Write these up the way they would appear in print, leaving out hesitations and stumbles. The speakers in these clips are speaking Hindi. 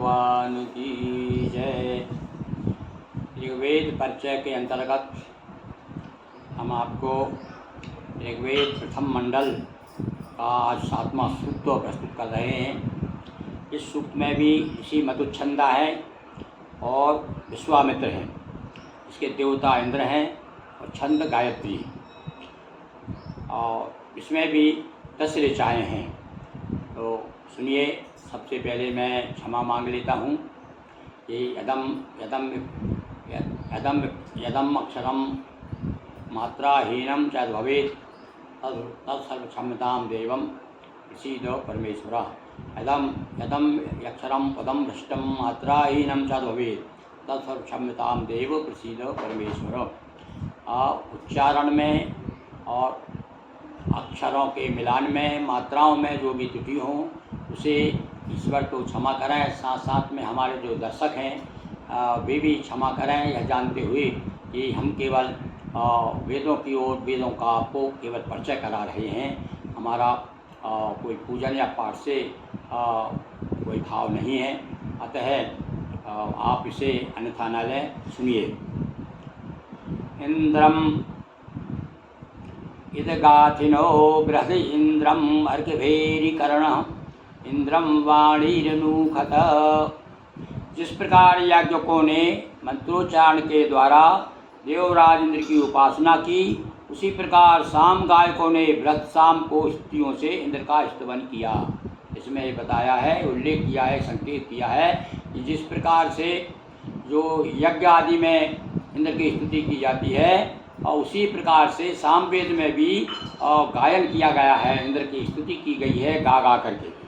भगवान की जय। ऋग्वेद परिचय के अंतर्गत हम आपको ऋग्वेद प्रथम मंडल का आज 7वां सूक्त प्रस्तुत कर रहे हैं। इस सूक्त में भी ऋषि मधुच्छंदा है और विश्वामित्र हैं। इसके देवता इंद्र हैं और छंद गायत्री, और इसमें भी 10 ऋचाएँ हैं। तो सुनिए, सबसे पहले मैं क्षमा मांग लेता हूँ कि यदम अक्षरम मात्राहीनम च भवेत् तत्सर्वक्षम्यतां देवं प्रसीद परमेश्वर। यदम अक्षरम पदम भ्रष्टम मात्राहीनम च भवेत् तत्सर्वक्षम्यतां देव प्रसीद परमेश्वर। उच्चारण में और अक्षरों के मिलान में, मात्राओं में जो भी त्रुटि हो उसे ईश्वर को क्षमा करें। साथ साथ में हमारे जो दर्शक हैं वे भी क्षमा करें, यह जानते हुए कि हम केवल वेदों की ओर, वेदों का आपको केवल परिचय करा रहे हैं। हमारा कोई पूजन या पाठ से कोई भाव नहीं है, अतः आप इसे अन्यथा न लें। सुनिए। इंद्रम इदगाथिनो बृहदि इंद्रम अर्घ्यभेरीकरण इंद्रम वाणीरनूखत। जिस प्रकार याज्ञकों ने मंत्रोच्चारण के द्वारा देवराज इंद्र की उपासना की, उसी प्रकार साम गायकों ने बृहत साम को स्तुतियों से इंद्र का स्तवन किया। इसमें बताया है, उल्लेख किया है, संकेत किया है कि जिस प्रकार से जो यज्ञ आदि में इंद्र की स्तुति की जाती है, और उसी प्रकार से सामवेद में भी गायन किया गया है, इंद्र की स्तुति की गई है गा गा करके।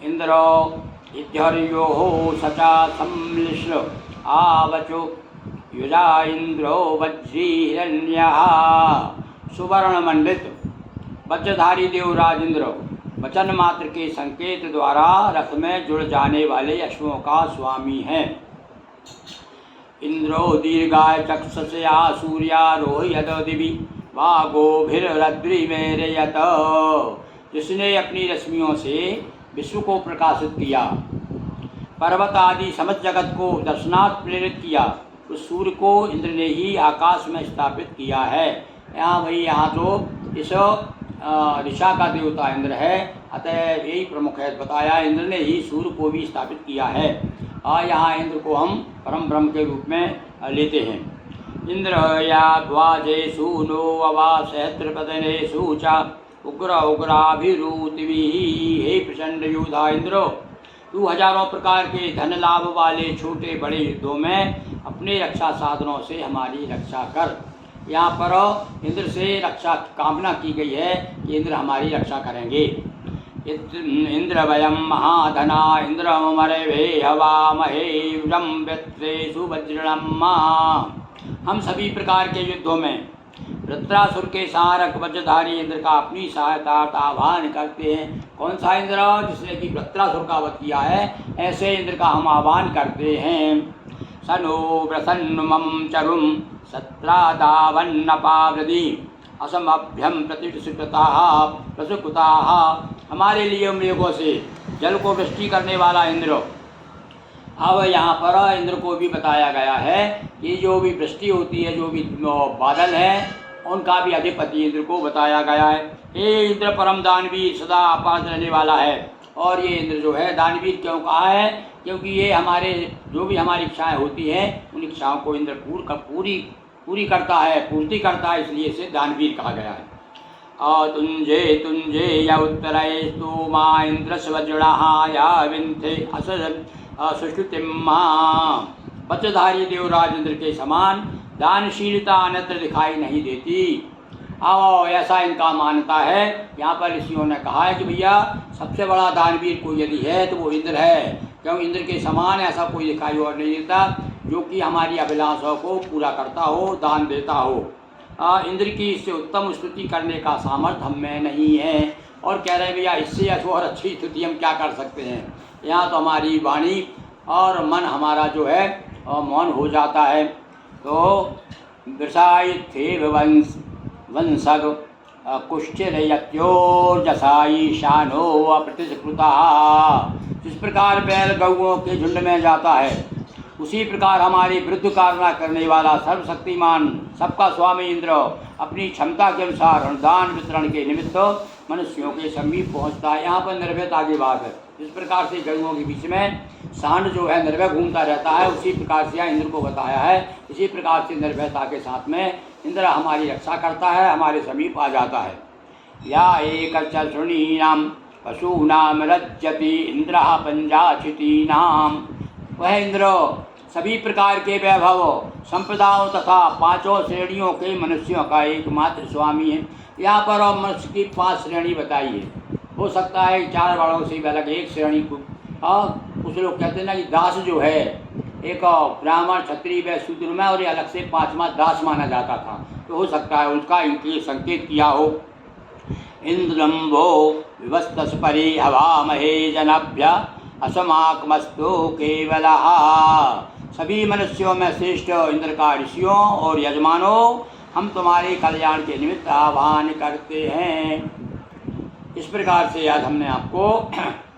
इंद्रो इत्यर्यो सचा सम्मिश्र आवचो युजा इंद्रो वज्री हिरण्यः। सुवर्ण मंडित वज्रधारी देवराज इंद्र वचन मात्र के संकेत द्वारा रथ में जुड़ जाने वाले अश्वों का स्वामी है। इंद्रो दीर्घाय चक्षुषया सूर्यारोहयत दिवि वागोभिरद्रिमेरयत। जिसने अपनी रश्मियों से विश्व को प्रकाशित किया, पर्वत आदि समस्त जगत को दर्शनार्थ प्रेरित किया, उस सूर्य को इंद्र ने ही आकाश में स्थापित किया है। यहाँ तो इस ऋषा का देवता इंद्र है, अतः यही प्रमुख है। बताया इंद्र ने ही सूर्य को भी स्थापित किया है। यहाँ इंद्र को हम परम ब्रह्म के रूप में लेते हैं। इंद्र या ध्वजेषु नो अवासहस्रपदनेषु च उग्र उग्राभिरूतिभिः। हे प्रचंड योद्धा इंद्र, तू हजारों प्रकार के धन लाभ वाले छोटे बड़े युद्धों में अपने रक्षा साधनों से हमारी रक्षा कर। यहाँ पर इंद्र से रक्षा कामना की गई है कि इंद्र हमारी रक्षा करेंगे। इंद्र वयम महाधना इंद्रमरभे हवामहे व्यत्रेषु वज्रणम। हम सभी प्रकार के युद्धों में वृत्रासुर के सहारक वज्रधारी इंद्र का अपनी सहायता का आह्वान करते हैं। कौन सा इंद्र? जिसने कि वृत्रासुर का वध किया है, ऐसे इंद्र का हम आह्वान करते हैं। सनो प्रसन्नमं चरुम सत्रादावन्नपावृदि असमभ्यम प्रतिष्ठिताः प्रसुकुताः। हमारे लिए मेघों से जल को वृष्टि करने वाला इंद्र। अब यहाँ पर इंद्र को भी बताया गया है कि जो भी वृष्टि होती है, जो भी बादल हैं, उनका भी अधिपति इंद्र को बताया गया है। ये इंद्र परम दानवीर सदा आपात रहने वाला है। और ये इंद्र जो है दानवीर क्यों कहा है? क्योंकि ये हमारे जो भी हमारी इच्छाएं होती हैं, उन इच्छाओं को इंद्र पूरी करता है, पूर्ति करता है, इसलिए इसे दानवीर कहा गया है। तुंजे या उत्तरस्तु माँ इंद्रस वज्रणः या विंथे सुश्रुतिम्मा। वज्रधारी देवराज इंद्र के समान दानशीलता अन्यत्र दिखाई नहीं देती। अब ऐसा इनका मानता है। यहाँ पर ऋषियों ने कहा है कि भैया सबसे बड़ा दानवीर कोई यदि है तो वो इंद्र है, क्योंकि इंद्र के समान ऐसा कोई दिखाई और नहीं देता जो कि हमारी अभिलाषाओं को पूरा करता हो, दान देता हो। इंद्र की इससे उत्तम स्तुति करने का सामर्थ्य हम में नहीं है। और कह रहे हैं भैया इससे और अच्छी स्तुति हम क्या कर सकते हैं। यहाँ तो हमारी वाणी और मन हमारा जो है मौन हो जाता है। तो वृषायिथे वंशग कुष्ठिर्यत्योर्जसा ईशानो अप्रतिष्कृतः जिस प्रकार बैल गौओं के झुंड में जाता है, उसी प्रकार हमारी विरुद्ध कारना करने वाला सर्वशक्तिमान सबका स्वामी इंद्र अपनी क्षमता के अनुसार अनुदान वितरण के निमित्त मनुष्यों के समीप पहुंचता है। यहाँ पर निर्भयता की बात है। जिस प्रकार से गौओं के बीच में सांड जो है निर्भय घूमता रहता है, उसी प्रकार से यहाँ इंद्र को बताया है। इसी प्रकार से निर्भयता के साथ में इंद्र हमारी रक्षा करता है, हमारे समीप आ जाता है। या एक शृणीनाम पशूनाम रज्यति इंद्र पंजाक्षितीनाम, वह इंद्र सभी प्रकार के वैभव संप्रदायों तथा पांचों श्रेणियों के मनुष्यों का एकमात्र स्वामी है। यहाँ पर और मनुष्य की 5 श्रेणी बताई है। हो सकता है 4 वर्णों से भी अलग एक श्रेणी को, कुछ लोग कहते हैं ना कि दास जो है एक ब्राह्मण क्षत्रिय व शूद्र में, और ये अलग से 5वां दास माना जाता था। तो हो सकता है उनका इनके संकेत किया हो। इंद्रम्भो विवस्तस परि हवामहे जनभ्य असमाकमस्तु केवलः, सभी मनुष्यों में श्रेष्ठ इंद्र का ऋषियों और यजमानों, हम तुम्हारे कल्याण के निमित्त आह्वान करते हैं। इस प्रकार से आज हमने आपको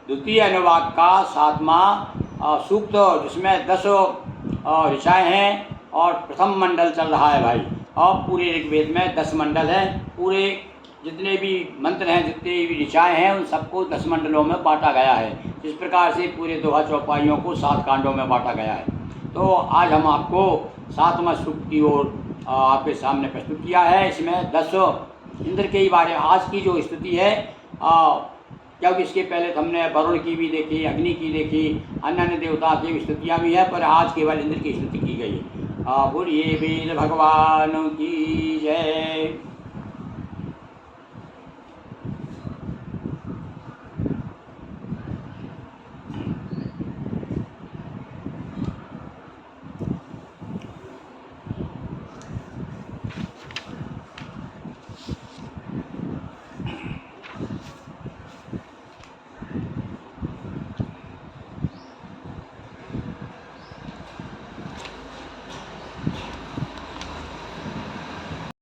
द्वितीय अनुवाक का 7वां सूक्त, जिसमें 10 ऋचाएँ हैं और प्रथम मंडल चल रहा है भाई। और पूरे ऋग्वेद में 10 मंडल हैं। पूरे जितने भी मंत्र हैं, जितने भी ऋचाएँ हैं, उन सबको 10 मंडलों में बांटा गया है। इस प्रकार से पूरे दोहा चौपाइयों को 7 कांडों में बांटा गया है। तो आज हम आपको 7वां सूक्त की ओर आपके सामने प्रस्तुत किया है। इसमें 10 इंद्र के ही बारे में आज की जो स्तुति है, क्योंकि इसके पहले तो हमने वरुण की भी देखी, अग्नि की देखी, अन्य देवता की स्तुतियाँ भी हैं, पर आज केवल इंद्र की स्तुति की गई है। बोलिए वीर भगवान की जय।